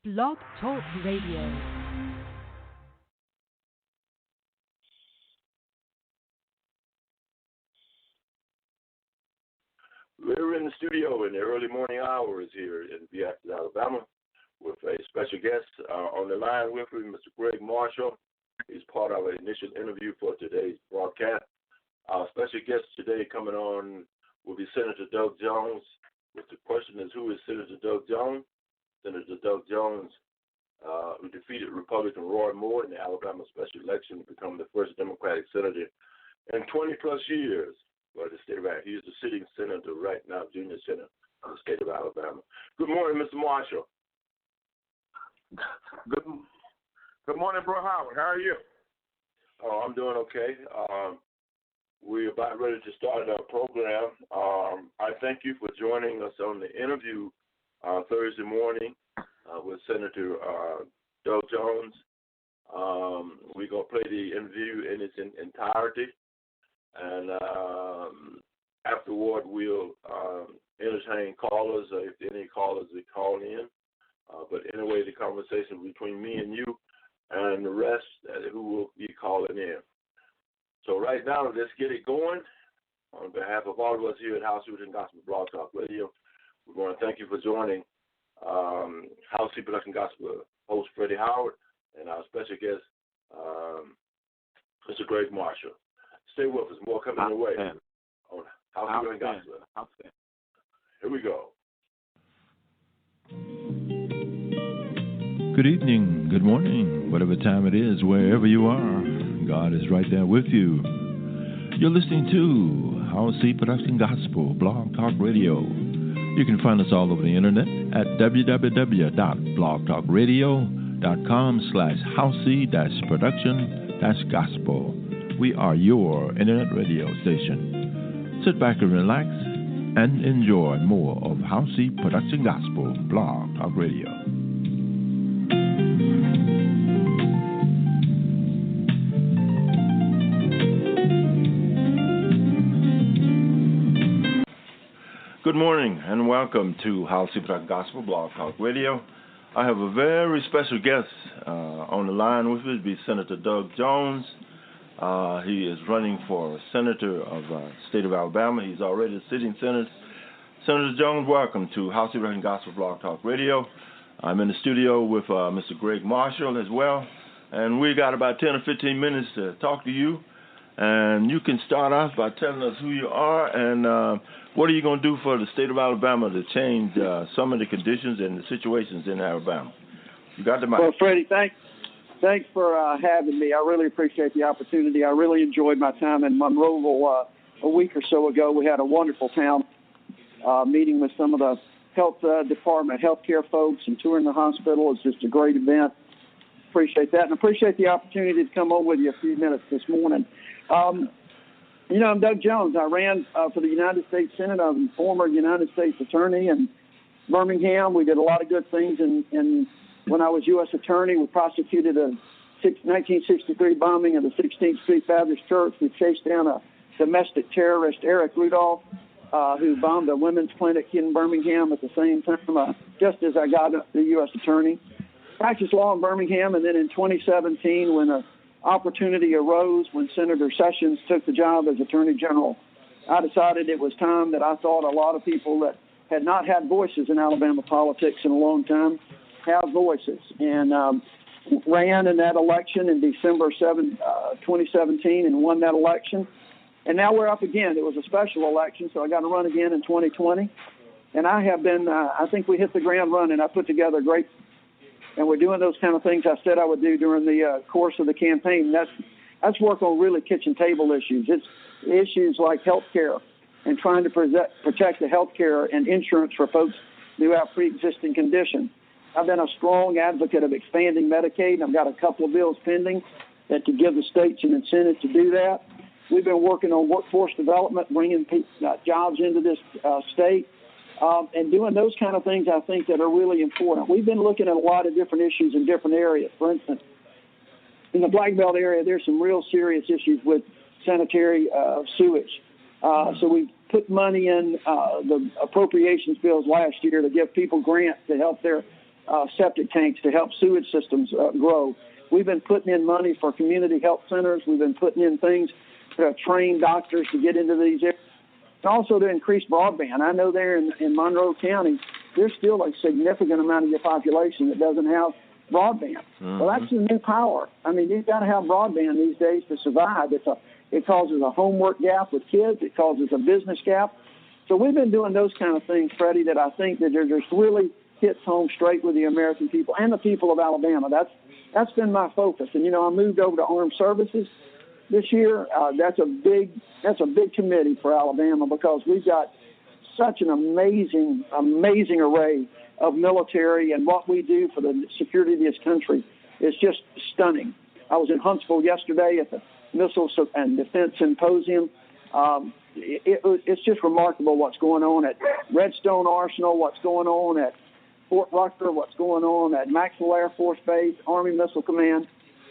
Blog Talk Radio. We're in the studio in the early morning hours here in Fairfield, Alabama, with a special guest on the line with me, Mr. Greg Marshall. He's part of our initial interview for today's broadcast. Our special guest today coming on will be Senator Doug Jones. But the question is, who is Senator Doug Jones? Senator Doug Jones, who defeated Republican Roy Moore in the Alabama special election to become the first Democratic senator in 20-plus years. Well, the state of Alabama. He is the sitting senator right now, junior senator of the state of Alabama. Good morning, Mr. Marshall. Good morning, Bro Howard. How are you? Oh, I'm doing okay. We're about ready to start our program. I thank you for joining us on the interview Thursday morning with Senator Doug Jones. We're going to play the interview in its entirety. And afterward, we'll entertain callers if any callers that call in. But anyway, the conversation between me and you and the rest who will be calling in. So right now, let's get it going. On behalf of all of us here at Howcee and Gospel Blog Talk Radio, we want to thank you for joining Howcee Production Gospel host Freddie Howard and our special guest, Mr. Greg Marshall. Stay with us. More coming your way on Howcee and Gospel. Here we go. Good evening, good morning, whatever time it is, wherever you are, God is right there with you. You're listening to Howcee Production Gospel Blog Talk Radio. You can find us all over the internet at www.blogtalkradio.com/Howcee-production-gospel. We are your internet radio station. Sit back and relax and enjoy more of Howcee Production Gospel Blog Talk Radio. Good morning and welcome to Howcee Production Gospel Blog Talk Radio. I have a very special guest on the line with me. It'll be Senator Doug Jones. He is running for senator of the state of Alabama. He's already a sitting senator. Senator Jones, welcome to Howcee Production Gospel Blog Talk Radio. I'm in the studio with Mr. Greg Marshall as well, and we got about 10 or 15 minutes to talk to you. And you can start off by telling us who you are and what are you going to do for the state of Alabama to change some of the conditions and the situations in Alabama? You got the mic. Well, Freddie, thanks for having me. I really appreciate the opportunity. I really enjoyed my time in Monroeville a week or so ago. We had a wonderful town meeting with some of the health department, healthcare folks, and touring the hospital. It's just a great event. Appreciate that, and appreciate the opportunity to come on with you a few minutes this morning. I'm Doug Jones. I ran for the United States Senate. I'm a former United States attorney in Birmingham. We did a lot of good things. And when I was U.S. attorney, we prosecuted a 1963 bombing of the 16th Street Baptist Church. We chased down a domestic terrorist, Eric Rudolph, who bombed a women's clinic in Birmingham at the same time, just as I got the U.S. attorney. Practiced law in Birmingham, and then in 2017, when an opportunity arose when Senator Sessions took the job as Attorney General, I decided it was time that I thought a lot of people that had not had voices in Alabama politics in a long time have voices, and ran in that election in December 2017 and won that election. And now we're up again. It was a special election, so I got to run again in 2020. And I have been, I think we hit the ground running. I put together great. And we're doing those kind of things I said I would do during the course of the campaign. That's work on really kitchen table issues. It's issues like health care and trying to protect the health care and insurance for folks who have pre-existing conditions. I've been a strong advocate of expanding Medicaid, and I've got a couple of bills pending that to give the states an incentive to do that. We've been working on workforce development, bringing jobs into this state. And doing those kind of things, I think, that are really important. We've been looking at a lot of different issues in different areas. For instance, in the Black Belt area, there's some real serious issues with sanitary sewage. So we put money in the appropriations bills last year to give people grants to help their septic tanks to help sewage systems grow. We've been putting in money for community health centers. We've been putting in things to train doctors to get into these areas, and also to increase broadband. I know there in Monroe County, there's still a significant amount of your population that doesn't have broadband. Mm-hmm. Well, that's the new power. I mean, you've got to have broadband these days to survive. It causes a homework gap with kids. It causes a business gap. So we've been doing those kind of things, Freddie, that I think that just really hits home straight with the American people and the people of Alabama. That's been my focus. And, I moved over to Armed Services this year. That's a big committee for Alabama because we've got such an amazing array of military, and what we do for the security of this country is just stunning. I was in Huntsville yesterday at the Missiles and Defense Symposium. It's just remarkable what's going on at Redstone Arsenal, what's going on at Fort Rucker, what's going on at Maxwell Air Force Base, Army Missile Command.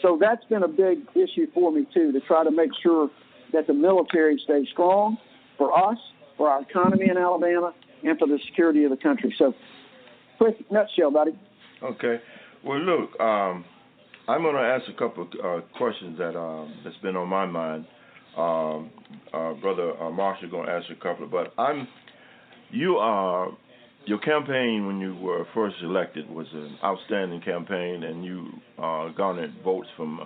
So that's been a big issue for me, too, to try to make sure that the military stays strong for us, for our economy in Alabama, and for the security of the country. So, quick nutshell, buddy. Okay. Well, look, I'm going to ask a couple of questions that's been on my mind. Brother Marshall going to ask a couple, but your campaign when you were first elected was an outstanding campaign, and you garnered votes from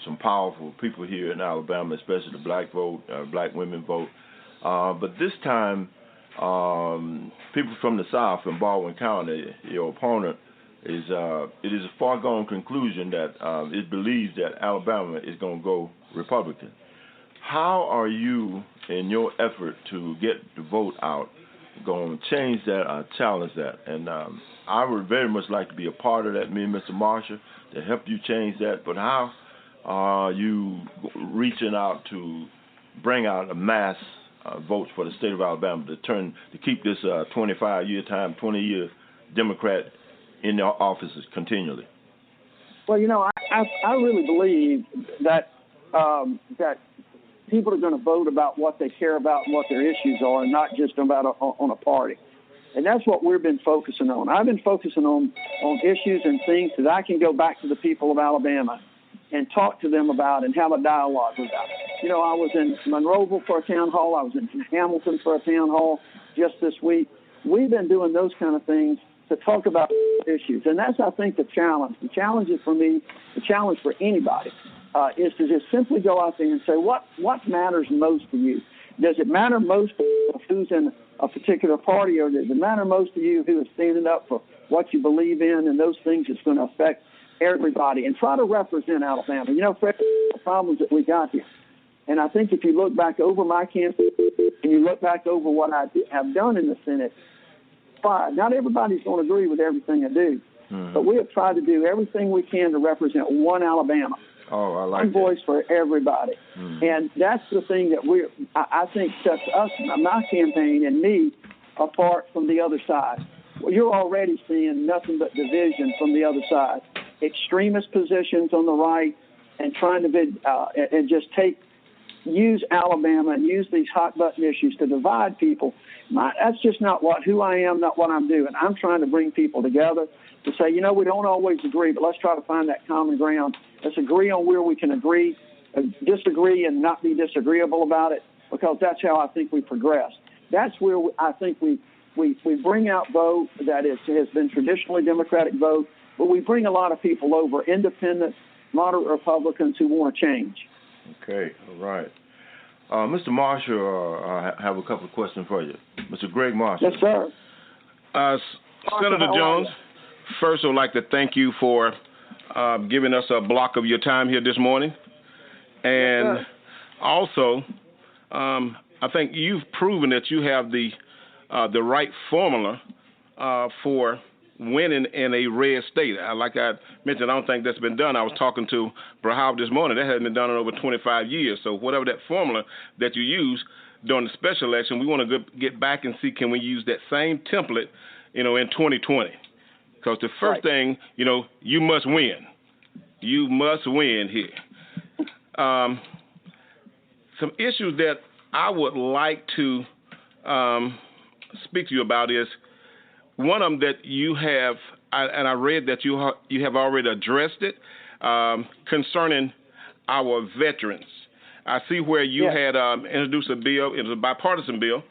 some powerful people here in Alabama, especially the black vote, black women vote. But this time, people from the South in Baldwin County, your opponent, it is a foregone conclusion that it believes that Alabama is going to go Republican. How are you, in your effort to get the vote out, going to change that or challenge that? And I would very much like to be a part of that, me and Mr. Marshall, to help you change that. But how are you reaching out to bring out a mass votes for the state of Alabama to keep this 20-year Democrat in their offices continually? Well, I really believe that people are going to vote about what they care about and what their issues are, and not just about on a party. And that's what we've been focusing on. I've been focusing on issues and things that I can go back to the people of Alabama and talk to them about and have a dialogue about. I was in Monroeville for a town hall. I was in Hamilton for a town hall just this week. We've been doing those kind of things to talk about issues. And that's, I think, the challenge. The challenge is for me, the challenge for anybody, is to just simply go out there and say, what matters most to you? Does it matter most to who's in a particular party, or does it matter most to you who is standing up for what you believe in and those things that's going to affect everybody? And try to represent Alabama. Fred, the problems that we got here. And I think if you look back over my campaign and you look back over what I have done in the Senate, fine. Not everybody's going to agree with everything I do, but we have tried to do everything we can to represent one Alabama. Oh, I like one voice for everybody. And that's the thing that I think sets us, my campaign and me, apart from the other side. Well, you're already seeing nothing but division from the other side. Extremist positions on the right, and trying to and just use Alabama and use these hot button issues to divide people. That's just not who I am, not what I'm doing. I'm trying to bring people together to say, we don't always agree, but let's try to find that common ground. Let's agree on where we can agree, disagree and not be disagreeable about it, because that's how I think we progress. That's where I think we bring out vote that has been traditionally Democratic vote, but we bring a lot of people over, independent, moderate Republicans who want to change. Okay, all right. Mr. Marshall, I have a couple of questions for you. Mr. Greg Marshall. Yes, sir. Senator Jones, first I would like to thank you for giving us a block of your time here this morning. And yes, also, I think you've proven that you have the right formula for winning in a red state. Like I mentioned, I don't think that's been done. I was talking to Brahab this morning. That hasn't been done in over 25 years. So whatever that formula that you use during the special election, we want to get back and see, can we use that same template, in 2020? Because the first thing, you must win. You must win here. Some issues that I would like to speak to you about is, one of them that you have, and I read that you have already addressed it, concerning our veterans. I see where you had introduced a bill. It was a bipartisan bill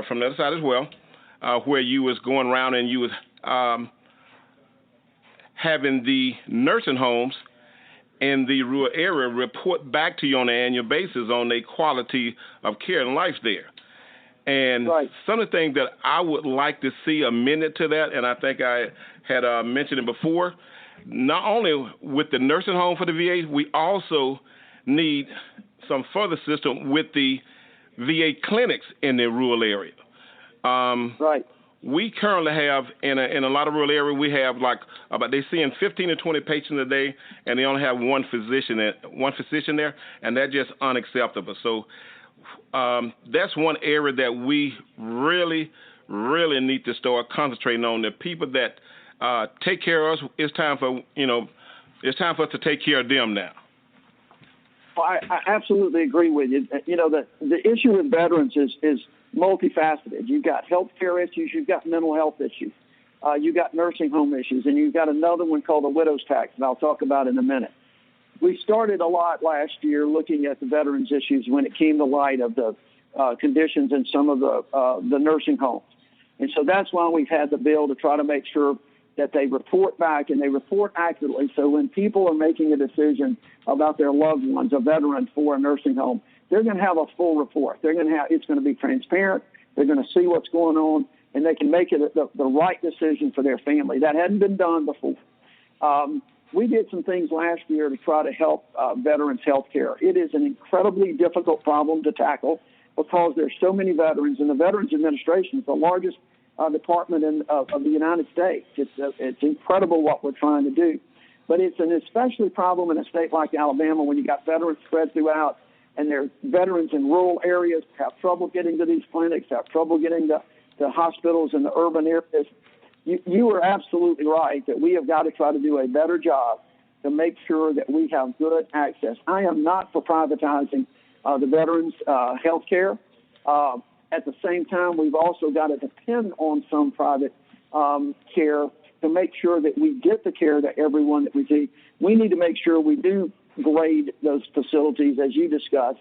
from the other side as well, where you was going around and you was having the nursing homes in the rural area report back to you on an annual basis on the quality of care and life there. And some of the things that I would like to see amended to that, and I think I had mentioned it before, not only with the nursing home for the VA, we also need some further system with the VA clinics in the rural area. We currently have, in a lot of rural areas, we have they're seeing 15 to 20 patients a day, and they only have one physician there, and that's just unacceptable. So that's one area that we really, really need to start concentrating on. The people that take care of us, it's time for us to take care of them now. Well, I absolutely agree with you. You know, the issue with veterans is multifaceted. You've got health care issues, you've got mental health issues, you've got nursing home issues, and you've got another one called the widow's tax that I'll talk about in a minute. We started a lot last year looking at the veterans issues when it came to light of the conditions in some of the nursing homes. And so that's why we've had the bill to try to make sure that they report back and they report accurately. So when people are making a decision about their loved ones, a veteran for a nursing home, they're going to have a full report. It's going to be transparent. They're going to see what's going on, and they can make it the right decision for their family. That hadn't been done before. We did some things last year to try to help veterans' health care. It is an incredibly difficult problem to tackle because there's so many veterans, and the Veterans Administration is the largest department of the United States. It's incredible what we're trying to do. But it's an especially problem in a state like Alabama when you got veterans spread throughout, and their veterans in rural areas have trouble getting to these clinics, have trouble getting to hospitals in the urban areas. You are absolutely right that we have got to try to do a better job to make sure that we have good access. I am not for privatizing the veterans' health care. At the same time, we've also got to depend on some private care to make sure that we get the care to everyone that we see. We need to make sure we do grade those facilities, as you discussed,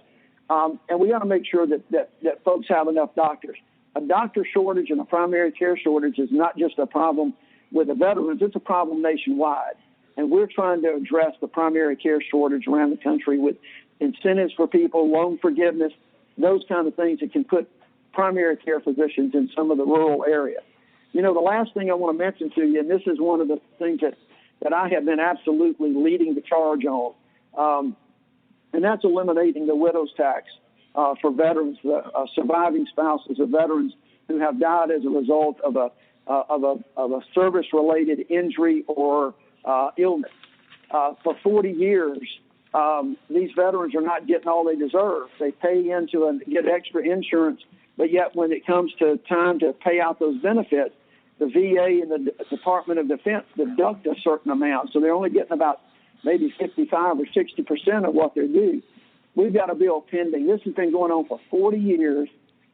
and we got to make sure that folks have enough doctors. A doctor shortage and a primary care shortage is not just a problem with the veterans, it's a problem nationwide. And we're trying to address the primary care shortage around the country with incentives for people, loan forgiveness, those kind of things that can put primary care physicians in some of the rural areas. You know, the last thing I want to mention to you, and this is one of the things that I have been absolutely leading the charge on, and that's eliminating the widow's tax for veterans, surviving spouses of veterans who have died as a result of a service-related injury or illness. For 40 years, these veterans are not getting all they deserve. They pay into and get extra insurance, but yet when it comes to time to pay out those benefits, the VA and the Department of Defense deduct a certain amount, so they're only getting about maybe 55 or 60% of what they're due. We've got a bill pending. This has been going on for 40 years,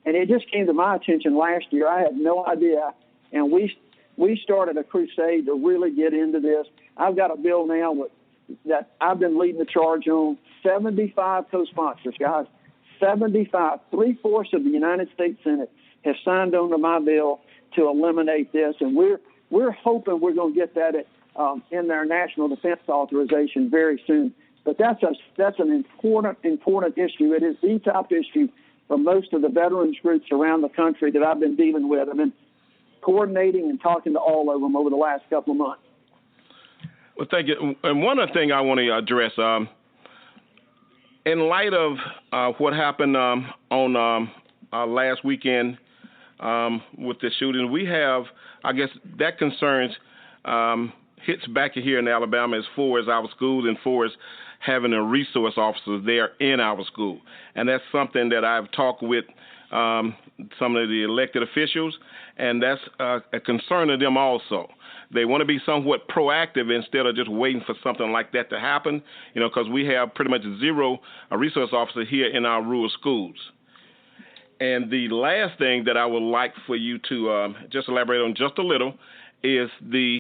and it just came to my attention last year. I had no idea, and we started a crusade to really get into this. I've got a bill now that I've been leading the charge on. 75 co-sponsors, guys. 75. 3/4 of the United States Senate has signed on to my bill to eliminate this, and we're hoping we're going to get that in their national defense authorization very soon. But that's an important issue. It is the top issue for most of the veterans groups around the country that I've been dealing with. I've been coordinating and talking to all of them over the last couple of months. Well, thank you. And one other thing I want to address, in light of what happened on last weekend with the shooting, we have, I guess, that concerns hits back here in Alabama as far as our schools and for as having a resource officer there in our school. And that's something that I've talked with some of the elected officials, and that's a concern of them also. They want to be somewhat proactive instead of just waiting for something like that to happen, because we have pretty much zero resource officers here in our rural schools. And the last thing that I would like for you to just elaborate on just a little is the